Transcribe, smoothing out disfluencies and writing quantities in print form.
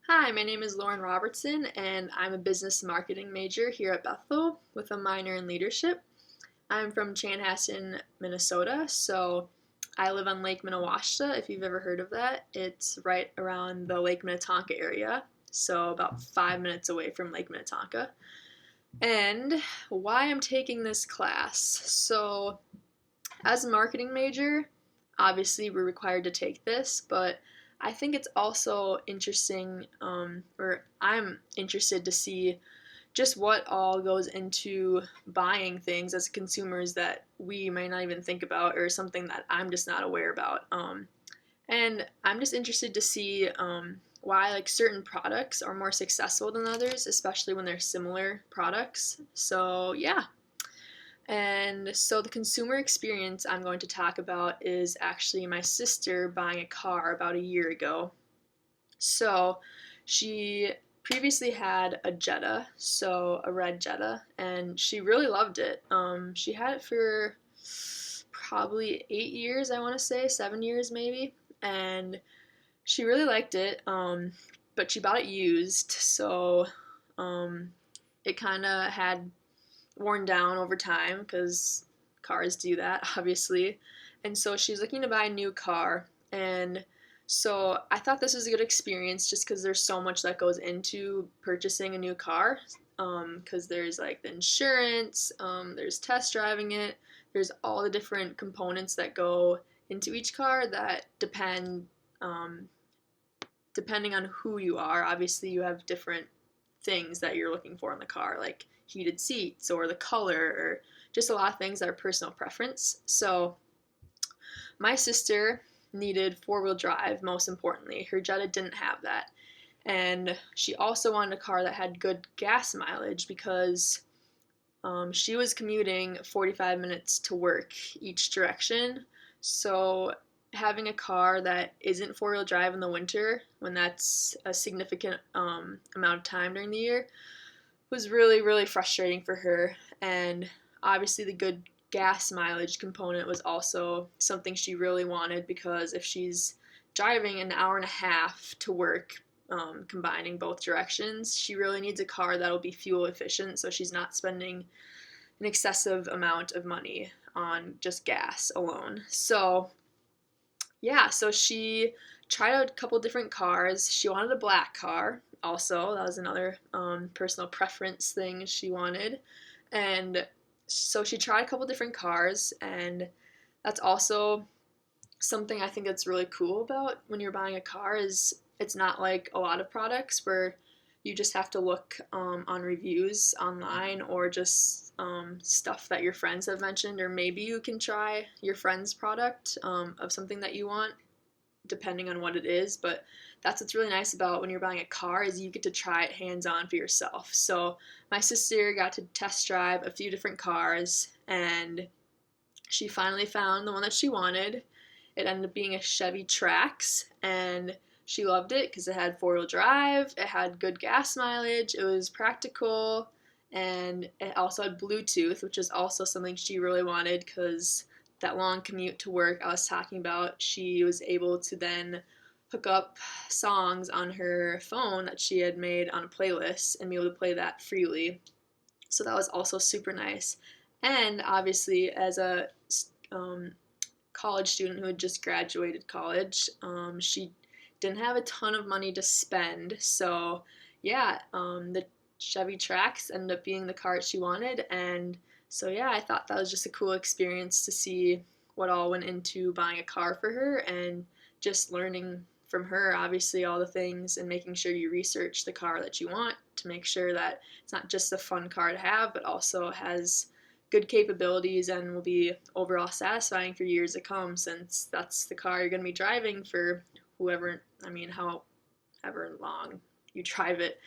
Hi, my name is Lauren Robertson, and I'm a business marketing major here at Bethel with a minor in leadership. I'm from Chanhassen, Minnesota, so I live on Lake Minnewaska, if you've ever heard of that. It's right around the Lake Minnetonka area, so about 5 minutes away from Lake Minnetonka. And why I'm taking this class. So, as a marketing major, obviously we're required to take this, but I think it's also interesting, or I'm interested to see just what all goes into buying things as consumers that we might not even think about, or something that I'm just not aware about. And I'm just interested to see why like certain products are more successful than others, especially when they're similar products. So yeah, and so the consumer experience I'm going to talk about is actually my sister buying a car about a year ago. So she previously had a Jetta, so a red Jetta, and she really loved it. She had it for probably 8 years, I want to say, 7 years maybe, and she really liked it. But she bought it used, so um, it kind of had worn down over time because cars do that, obviously. And so she's looking to buy a new car. And so I thought this was a good experience just because there's so much that goes into purchasing a new car. Because there's like the insurance, there's test driving it, there's all the different components that go into each car that um, depending on who you are. Obviously, you have different things that you're looking for in the car, like heated seats or the color, or just a lot of things that are personal preference. So, my sister needed four-wheel drive, most importantly. Her Jetta didn't have that. And she also wanted a car that had good gas mileage because she was commuting 45 minutes to work each direction. So having a car that isn't four-wheel drive in the winter, when that's a significant amount of time during the year, was really, really frustrating for her. And obviously, the good gas mileage component was also something she really wanted because if she's driving an hour and a half to work, combining both directions, she really needs a car that'll be fuel efficient so she's not spending an excessive amount of money on just gas alone. So, yeah, so she tried out a couple different cars. She wanted a black car, also. That was another personal preference thing she wanted. And so she tried a couple different cars, and that's also something I think that's really cool about when you're buying a car is it's not like a lot of products where you just have to look on reviews online or just stuff that your friends have mentioned, or maybe you can try your friend's product of something that you want depending on what it is. But that's what's really nice about when you're buying a car is you get to try it hands on for yourself. So my sister got to test drive a few different cars, and she finally found the one that she wanted. It ended up being a Chevy Trax, and she loved it because it had four-wheel drive, it had good gas mileage, it was practical, and it also had Bluetooth, which is also something she really wanted because that long commute to work I was talking about, she was able to then hook up songs on her phone that she had made on a playlist and be able to play that freely. So that was also super nice. And obviously, as a um, college student who had just graduated college, she didn't have a ton of money to spend. So, yeah, the Chevy Trax ended up being the car she wanted. And so, yeah, I thought that was just a cool experience to see what all went into buying a car for her and just learning from her, obviously, all the things and making sure you research the car that you want to make sure that it's not just a fun car to have, but also has good capabilities and will be overall satisfying for years to come since that's the car you're going to be driving for however long you drive it.